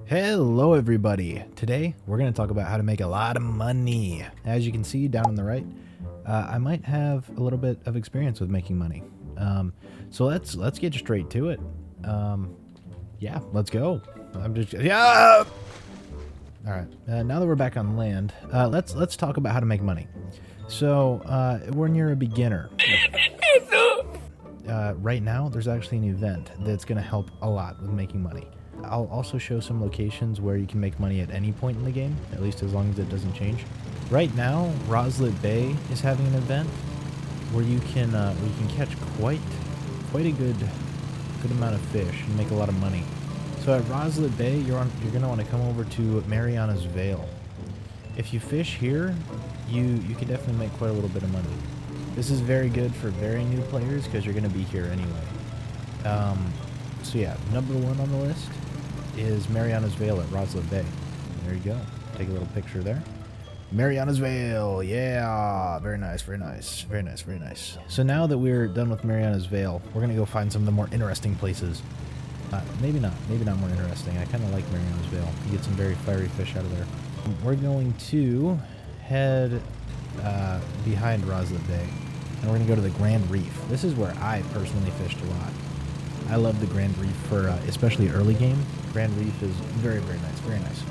Hello everybody! Today we're going to talk about how to make a lot of money. As you can see down on the right, I might have a little bit of experience with making money. So let's get straight to it. Yeah, let's go. Yeah! Alright, now that we're back on land, let's talk about how to make money. So, when you're a beginner, right now there's actually an event that's going to help a lot with making money. I'll also show some locations where you can make money at any point in the game, at least as long as it doesn't change. Right now, Roslet Bay is having an event where you can catch quite a good amount of fish and make a lot of money. So at Roslet Bay, you're gonna want to come over to Mariana's Vale. If you fish here, you can definitely make quite a little bit of money. This is very good for very new players because you're gonna be here anyway. So yeah, number one on the list is Mariana's Vale at Roslet Bay. There you go. Take a little picture there. Mariana's Vale, yeah, very nice, very nice, very nice, very nice. So now that we're done with Mariana's Vale, we're gonna go find some of the more interesting places. Maybe not more interesting. I kind of like Mariana's Vale. You get some very fiery fish out of there. We're going to head behind Roslet Bay, and we're gonna go to the Grand Reef. This is where I personally fished a lot. I love the Grand Reef for especially early game. Grand Reef is very, very nice, very nice.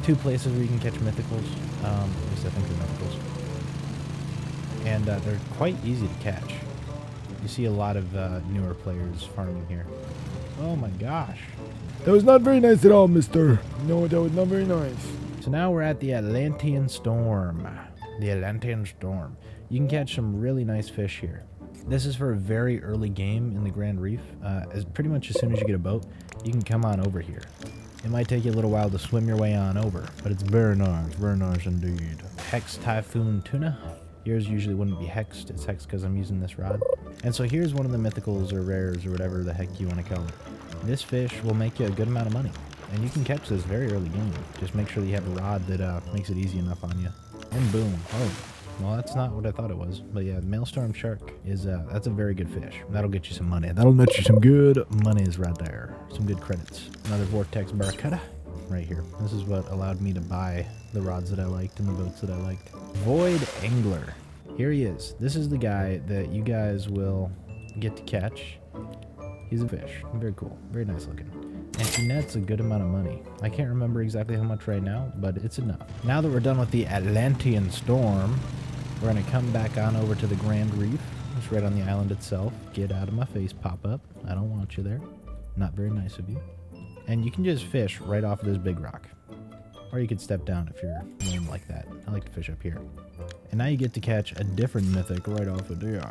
Two places where you can catch mythicals. At least I think they're mythicals. And they're quite easy to catch. You see a lot of newer players farming here. Oh my gosh. That was not very nice at all, mister. No, that was not very nice. So now we're at the Atlantean Storm. The Atlantean Storm. You can catch some really nice fish here. This is for a very early game in the Grand Reef. Pretty much as soon as you get a boat, you can come on over here. It might take you a little while to swim your way on over, but it's very nice indeed. Hex Typhoon Tuna. Yours usually wouldn't be hexed. It's hexed because I'm using this rod. And so here's one of the mythicals or rares or whatever the heck you want to call it. This fish will make you a good amount of money. And you can catch this very early game. Just make sure that you have a rod that makes it easy enough on you. And boom. Oh. Well, that's not what I thought it was. But yeah, the Maelstrom Shark is, that's a very good fish. That'll get you some money. That'll net you some good monies right there. Some good credits. Another Vortex Barracuda right here. This is what allowed me to buy the rods that I liked and the boats that I liked. Void Angler. Here he is. This is the guy that you guys will get to catch. He's a fish. Very cool. Very nice looking. And he nets a good amount of money. I can't remember exactly how much right now, but it's enough. Now that we're done with the Atlantean Storm, we're going to come back on over to the Grand Reef. It's right on the island itself. Get out of my face, pop up. I don't want you there. Not very nice of you. And you can just fish right off of this big rock. Or you could step down if you're lame like that. I like to fish up here. And now you get to catch a different mythic right off of this.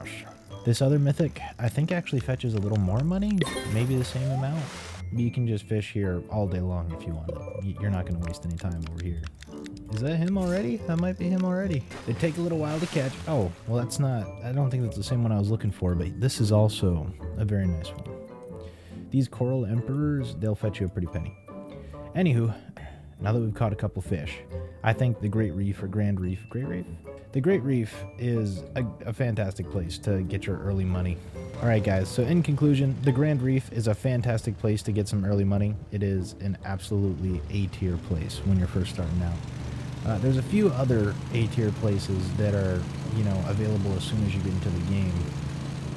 This other mythic, I think actually fetches a little more money. Maybe the same amount. You can just fish here all day long if you want it. You're not going to waste any time over here. Is that him already? That might be him already. They take a little while to catch. Oh, well that's not, I don't think that's the same one I was looking for, but this is also a very nice one. These Coral Emperors, they'll fetch you a pretty penny. Anywho, now that we've caught a couple fish, I think the Great Reef or Grand Reef, Great Reef? The Great Reef is a fantastic place to get your early money. Alright guys, so in conclusion, the Grand Reef is a fantastic place to get some early money. It is an absolutely A-tier place when you're first starting out. There's a few other A-tier places that are, available as soon as you get into the game.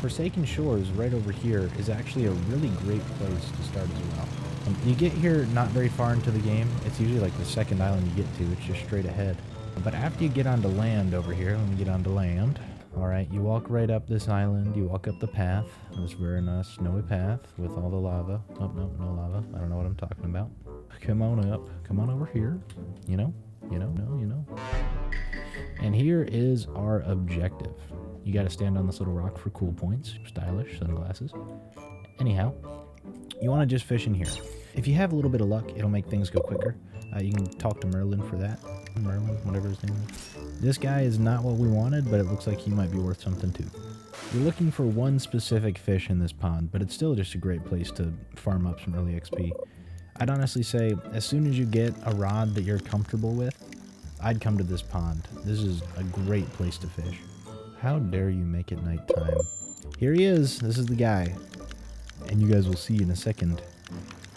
Forsaken Shores right over here is actually a really great place to start as well. You get here not very far into the game. It's usually like the second island you get to. It's just straight ahead. But after you get onto land over here, let me get onto land. Alright, you walk right up this island. You walk up the path. This very nice snowy path with all the lava. Oh, no, no lava. I don't know what I'm talking about. Come on up. Come on over here. You know. And here is our objective. You got to stand on this little rock for cool points. Stylish sunglasses. Anyhow, you want to just fish in here. If you have a little bit of luck, it'll make things go quicker. You can talk to Merlin for that. Merlin, whatever his name is. This guy is not what we wanted, but it looks like he might be worth something too. You're looking for one specific fish in this pond, but it's still just a great place to farm up some early XP. I'd honestly say, as soon as you get a rod that you're comfortable with, I'd come to this pond. This is a great place to fish. How dare you make it nighttime? Here he is. This is the guy. And you guys will see in a second.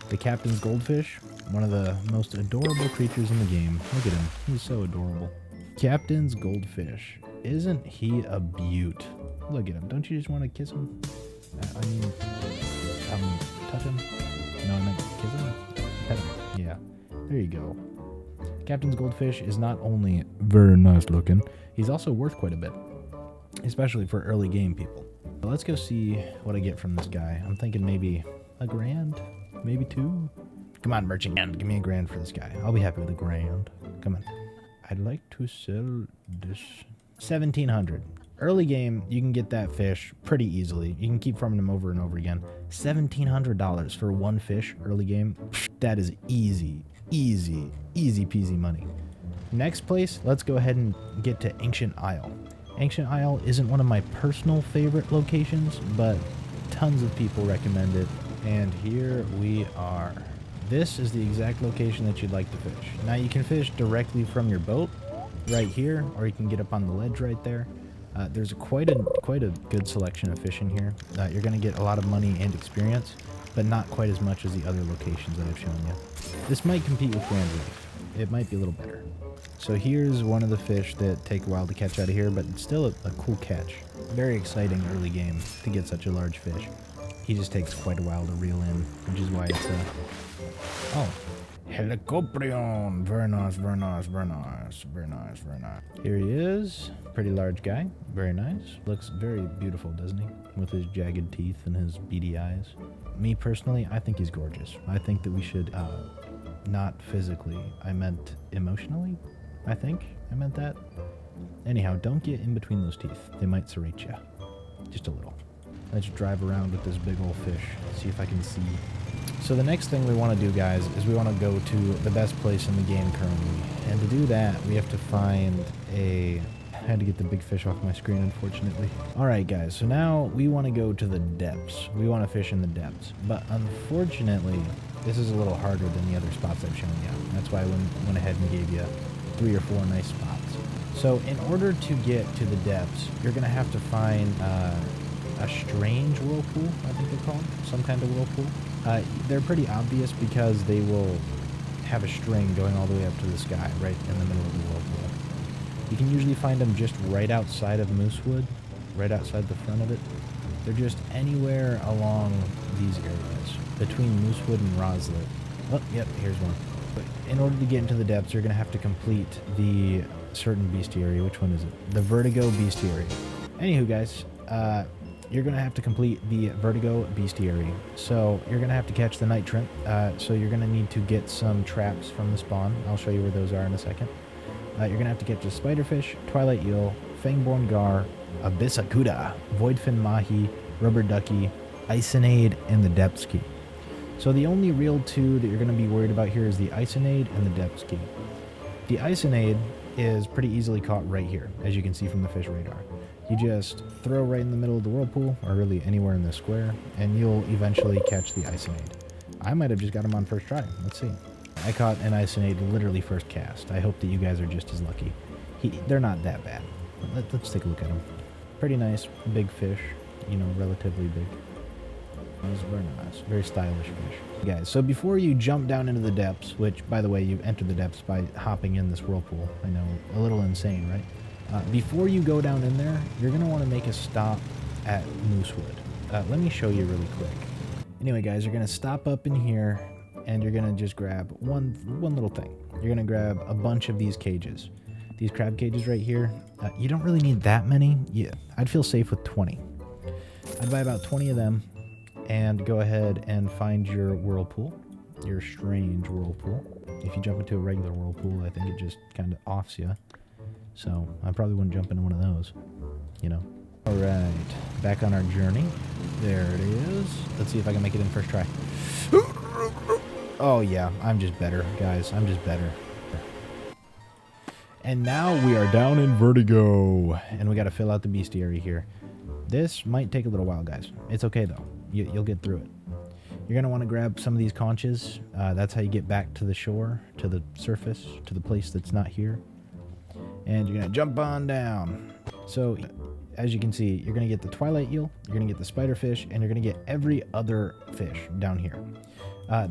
The captain's goldfish, One of the most adorable creatures in the game. Look at him. He's so adorable. Captain's goldfish. Isn't he a beaut? Look at him. Don't you just want to kiss him? I mean, touch him? No, I meant kiss him? Pet him. Yeah. There you go. Captain's goldfish is not only very nice looking, he's also worth quite a bit. Especially for early game people. Let's go see what I get from this guy. I'm thinking maybe a grand? Maybe 2? Come on, merchant, give me a grand for this guy. I'll be happy with a grand. Come on. I'd like to sell this. 1,700. Early game, you can get that fish pretty easily. You can keep farming them over and over again. $1,700 for one fish early game. That is easy, easy, easy peasy money. Next place, let's go ahead and get to Ancient Isle. Ancient Isle isn't one of my personal favorite locations, but tons of people recommend it. And here we are. This is the exact location that you'd like to fish. Now you can fish directly from your boat right here, or you can get up on the ledge right there. There's quite a good selection of fish in here. You're going to get a lot of money and experience, but not quite as much as the other locations that I've shown you. This might compete with Grand Reef. It might be a little better. So here's one of the fish that take a while to catch out of here, but it's still a cool catch. Very exciting early game to get such a large fish. He just takes quite a while to reel in, which is why it's oh, Helicoprion. Very nice, very nice, very nice, very nice, very nice. Here he is. Pretty large guy. Very nice. Looks very beautiful, doesn't he? With his jagged teeth and his beady eyes. Me personally, I think he's gorgeous. I think that we should, not physically, I meant emotionally, I think I meant that. Anyhow, don't get in between those teeth. They might serrate you. Just a little. Let's drive around with this big old fish. See if I can see. So the next thing we want to do, guys, is we want to go to the best place in the game currently. And to do that, we have to find a... I had to get the big fish off my screen, unfortunately. Alright, guys, so now we want to go to the depths. We want to fish in the depths. But unfortunately, this is a little harder than the other spots I've shown you. That's why I went ahead and gave you 3 or 4 nice spots. So in order to get to the depths, you're going to have to find a strange whirlpool, I think they call them. Some kind of whirlpool. They're pretty obvious because they will have a string going all the way up to the sky, right in the middle of the whirlpool. You can usually find them just right outside of Moosewood, right outside the front of it. They're just anywhere along these areas, between Moosewood and Roslet. Oh, yep, here's one. But in order to get into the depths, you're going to have to complete the certain bestiary. Which one is it? The Vertigo bestiary. Anywho, guys, you're going to have to complete the Vertigo bestiary. So you're going to have to catch the night shrimp. So you're going to need to get some traps from the spawn. I'll show you where those are in a second. You're going to have to catch a spiderfish, twilight eel, fangborn gar, abyssacuda, voidfin mahi, rubber ducky, isonade, and the depths key. So the only real 2 that you're going to be worried about here is the isonade and the depths key. The isonade is pretty easily caught right here, as you can see from the fish radar. You just throw right in the middle of the whirlpool, or really anywhere in the square, and you'll eventually catch the isonade. I might have just got him on first try. Let's see. I caught an isonade literally first cast. I hope that you guys are just as lucky. They're not that bad. Let's take a look at them. Pretty nice, big fish. You know, relatively big. It's very nice. Very stylish fish. Guys, so before you jump down into the depths, which, by the way, you enter the depths by hopping in this whirlpool. I know, a little insane, right? Before you go down in there, you're going to want to make a stop at Moosewood. Let me show you really quick. Anyway, guys, you're going to stop up in here, and you're going to just grab one little thing. You're going to grab a bunch of these cages. These crab cages right here. You don't really need that many. Yeah, I'd feel safe with 20. I'd buy about 20 of them and go ahead and find your whirlpool, your strange whirlpool. If you jump into a regular whirlpool, I think it just kind of offs you. So I probably wouldn't jump into one of those, you know. All right, back on our journey. There it is. Let's see if I can make it in first try. Oh yeah, I'm just better, guys. I'm just better. And now we are down in Vertigo, and we got to fill out the bestiary here. This might take a little while, guys. It's okay though. You'll get through it. You're gonna want to grab some of these conches. That's how you get back to the shore, to the surface, to the place that's not here. And you're gonna jump on down. So, as you can see, you're gonna get the twilight eel, you're gonna get the spiderfish, and you're gonna get every other fish down here.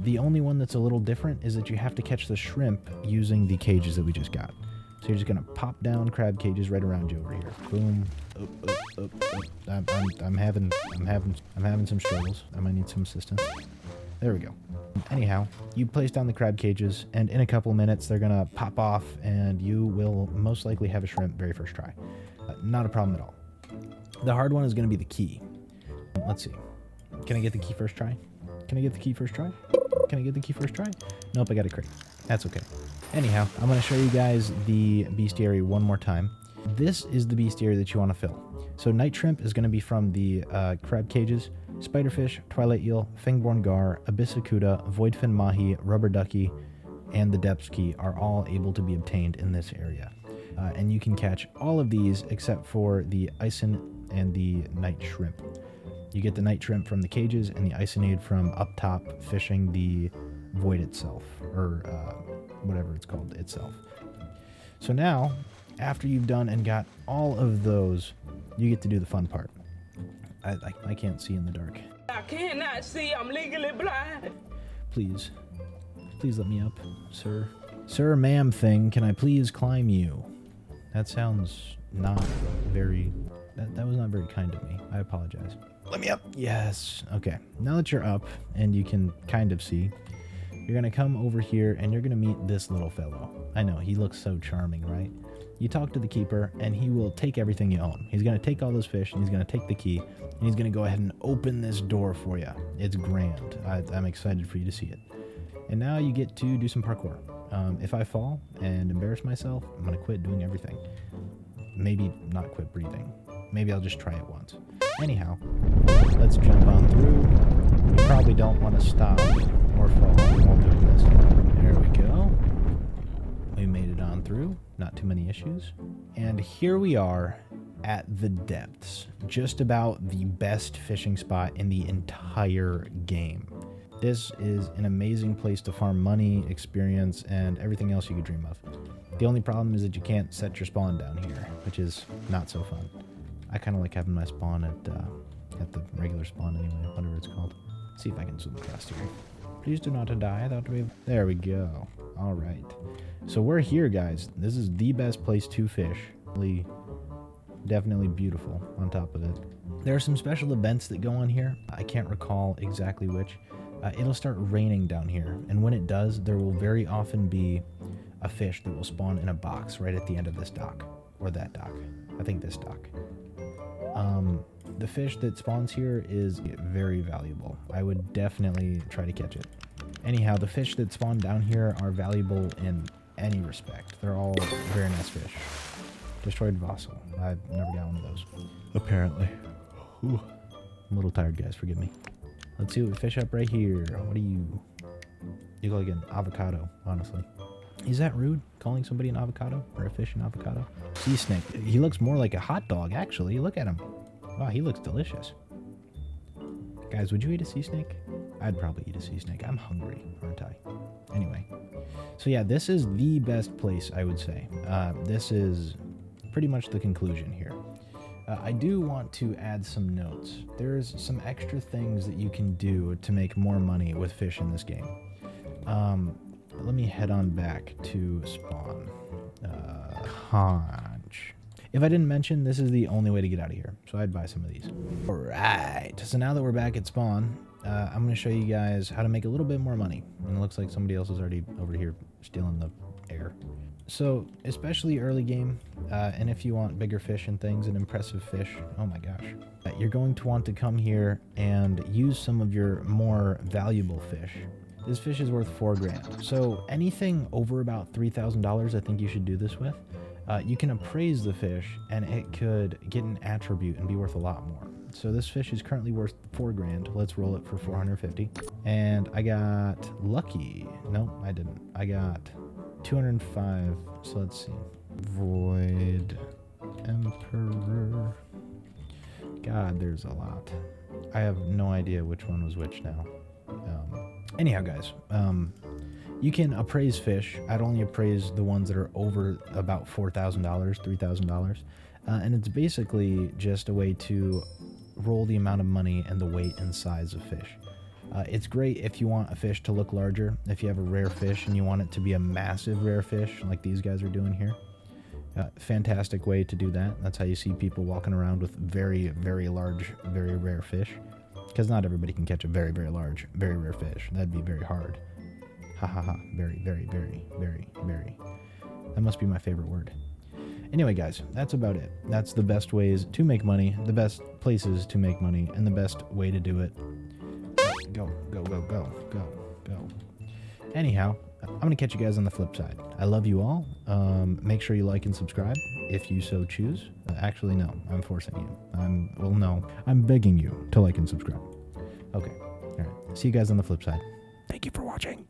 The only one that's a little different is that you have to catch the shrimp using the cages that we just got. So you're just gonna pop down crab cages right around you over here. Boom. I'm having some struggles. I might need some assistance. There we go. Anyhow, you place down the crab cages, and in a couple minutes they're gonna pop off, and you will most likely have a shrimp very first try. Not a problem at all. The hard one is gonna be the key. Let's see. Can I get the key first try? Can I get the key first try? Can I get the key first try? Nope, I got a crate. That's okay. Anyhow, I'm going to show you guys the bestiary one more time. This is the bestiary that you want to fill. So night shrimp is going to be from the crab cages, spiderfish, twilight eel, fangborn gar, abyssacuda, voidfin mahi, rubber ducky, and the depths key are all able to be obtained in this area. And you can catch all of these except for the ison and the night shrimp. You get the night shrimp from the cages and the isonade from up top fishing the void itself, or whatever it's called itself. So now, after you've done and got all of those, you get to do the fun part. I can't see in the dark. I cannot see, I'm legally blind. Please let me up, sir. Sir, ma'am thing, can I please climb you? That sounds not very... That was not very kind of me. I apologize. Let me up. Yes. Okay. Now that you're up and you can kind of see, you're going to come over here and you're going to meet this little fellow. I know, he looks so charming, right? You talk to the keeper and he will take everything you own. He's going to take all those fish and he's going to take the key and he's going to go ahead and open this door for you. It's grand. I'm excited for you to see it. And now you get to do some parkour. If I fall and embarrass myself, I'm going to quit doing everything. Maybe not quit breathing. Maybe I'll just try it once. Anyhow, let's jump on through. You probably don't want to stop or fall while doing this. There we go. We made it on through. Not too many issues. And here we are at the depths. Just about the best fishing spot in the entire game. This is an amazing place to farm money, experience, and everything else you could dream of. The only problem is that you can't set your spawn down here, which is not so fun. I kind of like having my spawn at the regular spawn anyway, whatever it's called. Let's see if I can swim across here. Please do not die. There we go. All right. So we're here, guys. This is the best place to fish. Definitely beautiful on top of it. There are some special events that go on here. I can't recall exactly which. It'll start raining down here, and when it does, there will very often be a fish that will spawn in a box right at the end of this dock, or that dock. I think this dock. The fish that spawns here is very valuable. I would definitely try to catch it. Anyhow, the fish that spawn down here are valuable in any respect. They're all very nice fish. Destroyed Vassal. I've never got one of those. Apparently. Whew. I'm a little tired, guys. Forgive me. Let's see what we fish up right here. What are you? You look like an avocado, honestly. Is that rude? Calling somebody an avocado? Or a fish an avocado? Sea snake. He looks more like a hot dog, actually. Look at him. Wow, he looks delicious. Guys, would you eat a sea snake? I'd probably eat a sea snake. I'm hungry, aren't I? Anyway. So yeah, this is the best place, I would say. This is pretty much the conclusion here. I do want to add some notes. There's some extra things that you can do to make more money with fish in this game. Let me head on back to spawn. Conch. If I didn't mention, this is the only way to get out of here, so I'd buy some of these. Alright, so now that we're back at spawn, I'm going to show you guys how to make a little bit more money. And it looks like somebody else is already over here stealing the air. So, especially early game, and if you want bigger fish and things, and impressive fish, oh my gosh, you're going to want to come here and use some of your more valuable fish. This fish is worth $4 grand. So anything over about $3,000, I think you should do this with. You can appraise the fish, and it could get an attribute and be worth a lot more. So this fish is currently worth $4 grand. Let's roll it for 450. And I got lucky. No, I didn't. I got 205. So let's see. Void Emperor. God, there's a lot. I have no idea which one was which now. Anyhow, guys, you can appraise fish. I'd only appraise the ones that are over about $4,000, $3,000. And it's basically just a way to roll the amount of money and the weight and size of fish. It's great if you want a fish to look larger. If you have a rare fish and you want it to be a massive rare fish like these guys are doing here. Fantastic way to do that. That's how you see people walking around with very, very large, very rare fish. Because not everybody can catch a very, very large, very rare fish. That'd be very hard. Ha ha ha. Very, very, very, very, very. That must be my favorite word. Anyway, guys, that's about it. That's the best ways to make money, the best places to make money, and the best way to do it. Go, go, go, go, go, go. Anyhow, I'm going to catch you guys on the flip side. I love you all. Make sure you like and subscribe if you so choose. Actually, no, I'm forcing you. I'm begging you to like and subscribe. Okay. All right. See you guys on the flip side. Thank you for watching.